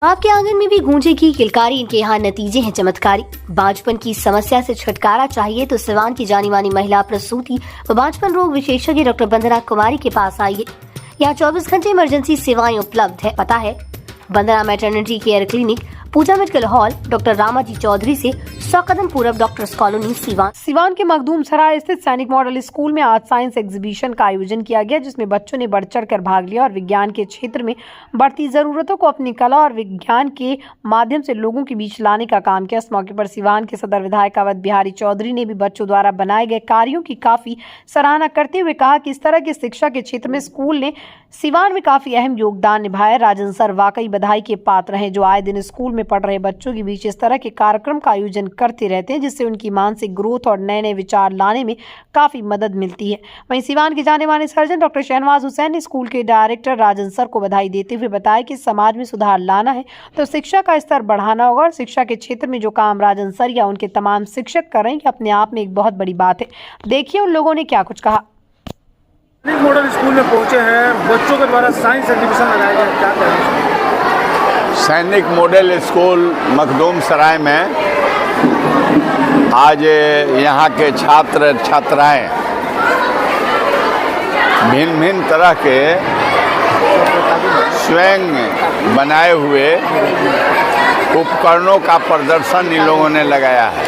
आपके आंगन में भी गूंजेगी किलकारी, इनके यहाँ नतीजे हैं चमत्कारी। बांझपन की समस्या से छुटकारा चाहिए तो सिवान की जानी मानी महिला प्रसूति व बांझपन रोग विशेषज्ञ डॉक्टर वंदना कुमारी के पास आइए। यहाँ 24 घंटे इमरजेंसी सेवाएं उपलब्ध है। पता है Vandana maternity care clinic, Pooja medical hall, doctor Ramaji Chaudhary से 100 कदम पूरब, डॉक्टर्स कॉलोनी, सिवान। सिवान के मखदूम सराय स्थित सैनिक मॉडल स्कूल में आज साइंस एग्जीबिशन का आयोजन किया गया, जिसमें बच्चों ने बढ़ चढ़ कर भाग लिया और विज्ञान के क्षेत्र में बढ़ती जरूरतों को अपनी कला और विज्ञान के माध्यम से लोगों के बीच लाने का काम किया। इस मौके पर सिवान के सदर विधायक अवध बिहारी चौधरी ने भी बच्चों द्वारा बनाए गए कार्यों की काफी सराहना करते हुए कहा कि इस तरह की शिक्षा के क्षेत्र में स्कूल ने सिवान में काफी अहम योगदान निभाया। राजन सर वाकई बधाई के पात्र हैं, जो आए दिन स्कूल में पढ़ रहे बच्चों के बीच इस तरह के कार्यक्रम का आयोजन करते रहते हैं, जिससे उनकी मानसिक ग्रोथ और नए नए विचार लाने में काफी मदद मिलती है। वहीं सिवान के जाने माने सर्जन डॉक्टर शहनवाज हुसैन ने स्कूल के डायरेक्टर राजन सर को बधाई देते हुए बताया कि समाज में सुधार लाना है तो शिक्षा का स्तर बढ़ाना होगा और शिक्षा के क्षेत्र में जो काम राजन सर या उनके तमाम शिक्षक कर रहे हैं, अपने आप में एक बहुत बड़ी बात है। देखिए उन लोगों ने क्या कुछ कहा। सैनिक मॉडल स्कूल में पहुंचे हैं, बच्चों के द्वारा साइंस एग्जीबिशन लगाया गया, क्या कहेंगे? सैनिक मॉडल स्कूल मखदूम सराय में आज यहाँ के छात्र छात्राएं भिन्न भिन्न तरह के स्वयं बनाए हुए उपकरणों का प्रदर्शन इन लोगों ने लगाया है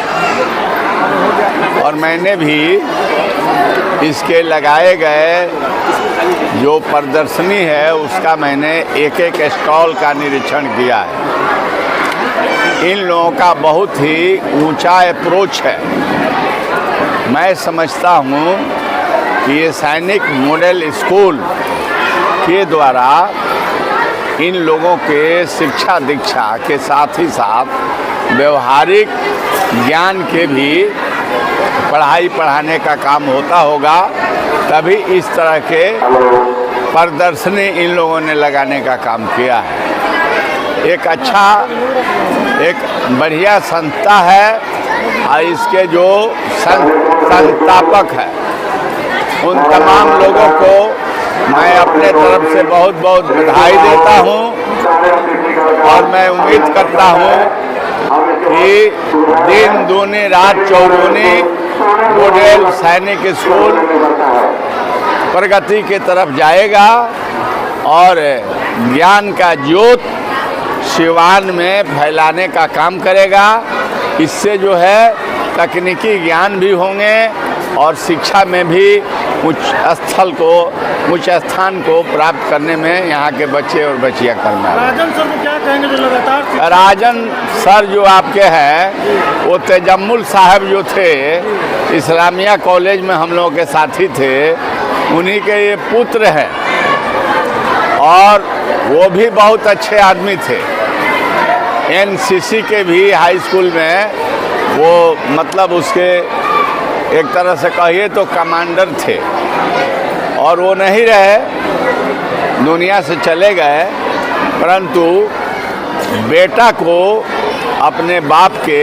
और मैंने भी इसके लगाए गए जो प्रदर्शनी है उसका मैंने एक एक स्टॉल का निरीक्षण किया है। इन लोगों का बहुत ही ऊंचा अप्रोच है। मैं समझता हूँ कि ये सैनिक मॉडल स्कूल के द्वारा इन लोगों के शिक्षा दीक्षा के साथ ही साथ व्यवहारिक ज्ञान के भी पढ़ाई पढ़ाने का काम होता होगा, तभी इस तरह के प्रदर्शनी इन लोगों ने लगाने का काम किया है। एक अच्छा एक बढ़िया संस्था है और इसके जो संस्थापक है उन तमाम लोगों को मैं अपने तरफ से बहुत बहुत बधाई देता हूं और मैं उम्मीद करता हूं कि दिन दूनी रात चौगुनी मॉडल सैनिक स्कूल प्रगति की तरफ जाएगा और ज्ञान का ज्योत सिवान में फैलाने का काम करेगा। इससे जो है तकनीकी ज्ञान भी होंगे और शिक्षा में भी उच्च स्थान को प्राप्त करने में यहाँ के बच्चे और बच्चियाँ करना। राजन सर को क्या कहेंगे जो लगातार? राजन सर जो आपके हैं वो तेजम्मुल साहब जो थे इस्लामिया कॉलेज में हम लोगों के साथी थे, उन्हीं के ये पुत्र हैं और वो भी बहुत अच्छे आदमी थे। एनसीसी के भी हाई स्कूल में वो मतलब उसके एक तरह से कहिए तो कमांडर थे और वो नहीं रहे, दुनिया से चले गए, परंतु बेटा को अपने बाप के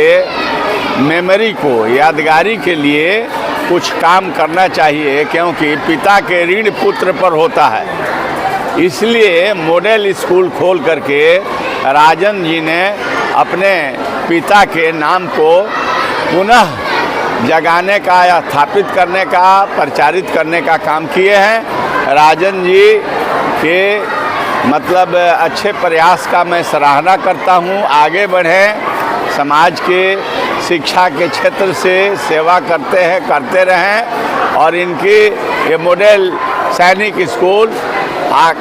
मेमोरी को यादगारी के लिए कुछ काम करना चाहिए, क्योंकि पिता के ऋण पुत्र पर होता है। इसलिए मॉडल स्कूल खोल करके राजन जी ने अपने पिता के नाम को पुनः जगाने का या स्थापित करने का, प्रचारित करने का काम किए हैं। राजन जी के मतलब अच्छे प्रयास का मैं सराहना करता हूं। आगे बढ़ें, समाज के शिक्षा के क्षेत्र से सेवा करते रहें और इनकी ये मॉडल सैनिक स्कूल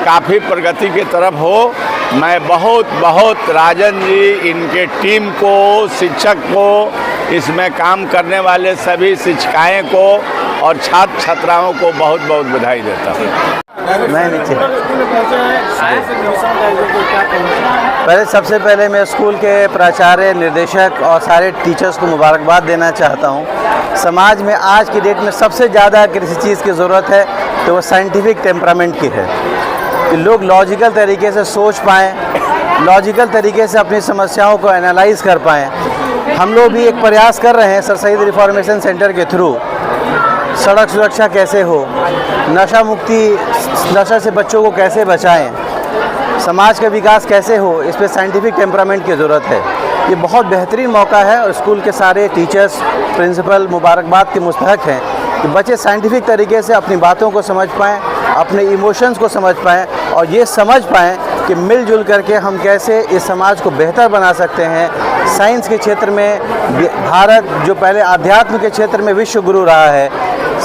काफ़ी प्रगति की तरफ हो। मैं बहुत राजन जी, इनके टीम को, शिक्षक को, इसमें काम करने वाले सभी शिक्षिकाएं को और छात्र छात्राओं को बहुत बहुत बधाई देता हूँ। पहले सबसे पहले मैं स्कूल के प्राचार्य, निर्देशक और सारे टीचर्स को मुबारकबाद देना चाहता हूँ। समाज में आज की डेट में सबसे ज़्यादा किसी चीज़ की ज़रूरत है तो वो साइंटिफिक टेम्परामेंट की है कि लोग लॉजिकल तरीके से सोच पाएँ, लॉजिकल तरीके से अपनी समस्याओं को एनालाइज कर पाएँ। हम लोग भी एक प्रयास कर रहे हैं सर सईद रिफॉर्मेशन सेंटर के थ्रू, सड़क सुरक्षा कैसे हो, नशा मुक्ति, नशा से बच्चों को कैसे बचाएं, समाज का विकास कैसे हो, इस पर साइंटिफिक टेम्परामेंट की ज़रूरत है। ये बहुत बेहतरीन मौका है और स्कूल के सारे टीचर्स, प्रिंसिपल मुबारकबाद के मुस्तहक हैं कि बच्चे साइंटिफिक तरीके से अपनी बातों को समझ पाएँ, अपने इमोशंस को समझ पाएँ और ये समझ पाएँ कि मिलजुल करके हम कैसे इस समाज को बेहतर बना सकते हैं। साइंस के क्षेत्र में भारत जो पहले अध्यात्म के क्षेत्र में विश्व गुरु रहा है,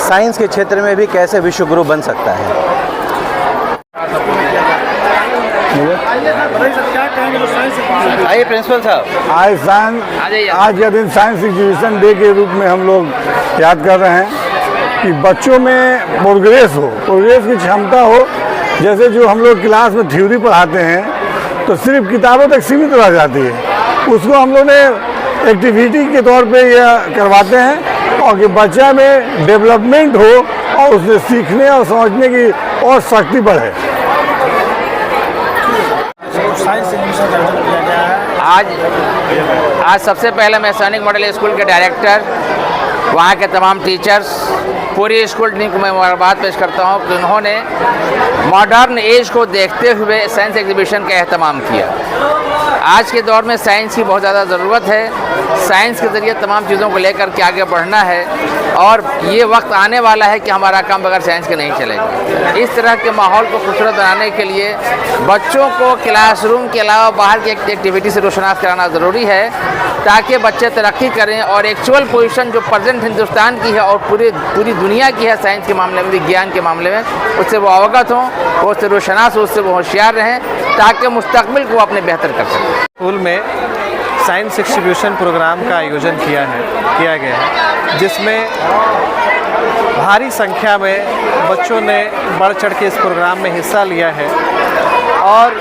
साइंस के क्षेत्र में भी कैसे विश्व गुरु बन सकता है। बताइए सर, क्या कहेंगे जो साइंस एग्जीबिशन आइए प्रिंसिपल साहब। आज का दिन साइंस एग्जीबिशन डे के रूप में हम लोग याद कर रहे हैं कि बच्चों में प्रोग्रेस की क्षमता हो। जैसे जो हम लोग क्लास में थ्योरी पढ़ाते हैं तो सिर्फ किताबों तक सीमित रह जाती है, उसको हम लोग ने एक्टिविटी के तौर पे यह करवाते हैं और कि बच्चा में डेवलपमेंट हो और उसने सीखने और समझने की और शक्ति बढ़े। साइंस एग्जीबिशन का आयोजन किया गया है। आज सबसे पहले मैं सैनिक मॉडल स्कूल के डायरेक्टर, वहाँ के तमाम टीचर्स, पूरी स्कूल टीम को मैं मुबारकबाद पेश करता हूँ कि उन्होंने मॉडर्न एज को देखते हुए साइंस एग्जीबिशन का एहतमाम किया। आज के दौर में साइंस की बहुत ज़्यादा ज़रूरत है। साइंस के ज़रिए तमाम चीज़ों को लेकर के आगे बढ़ना है और ये वक्त आने वाला है कि हमारा काम बगैर साइंस के नहीं चलेगा। इस तरह के माहौल को खूबसूरत बनाने के लिए बच्चों को क्लासरूम के अलावा बाहर की एक्टिविटी से रोशनास कराना ज़रूरी है ताकि बच्चे तरक्की करें और एक्चुअल पोजीशन जो प्रेजेंट हिंदुस्तान की है और पूरी दुनिया की है साइंस के मामले में, विज्ञान के मामले में, उससे वो अवगत हों, वो उससे रोशनास हो, उससे वो होशियार रहें ताकि मुस्तकबिल को अपने बेहतर कर सकें। स्कूल में साइंस एग्जीबिशन प्रोग्राम का आयोजन किया गया है, जिसमें भारी संख्या में बच्चों ने बढ़ चढ़ के इस प्रोग्राम में हिस्सा लिया है और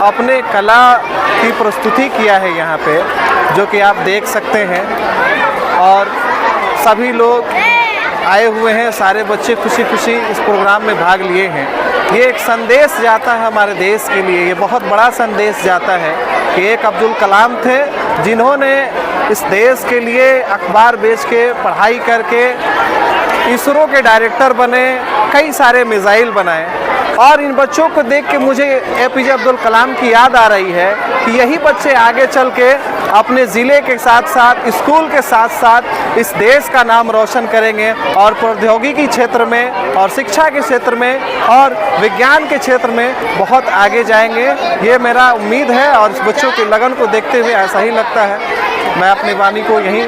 अपने कला की प्रस्तुति किया है यहाँ पे, जो कि आप देख सकते हैं। और सभी लोग आए हुए हैं, सारे बच्चे खुशी खुशी इस प्रोग्राम में भाग लिए हैं। ये एक संदेश जाता है हमारे देश के लिए, ये बहुत बड़ा संदेश जाता है कि एक अब्दुल कलाम थे जिन्होंने इस देश के लिए अखबार बेच के पढ़ाई करके इसरो के डायरेक्टर बने, कई सारे मिसाइल बनाए। और इन बच्चों को देख के मुझे APJ अब्दुल कलाम की याद आ रही है कि यही बच्चे आगे चल के अपने ज़िले के साथ साथ, स्कूल के साथ साथ इस देश का नाम रोशन करेंगे और प्रौद्योगिकी क्षेत्र में और शिक्षा के क्षेत्र में और विज्ञान के क्षेत्र में बहुत आगे जाएंगे। ये मेरा उम्मीद है और इस बच्चों के लगन को देखते हुए ऐसा ही लगता है। मैं अपनी वाणी को यहीं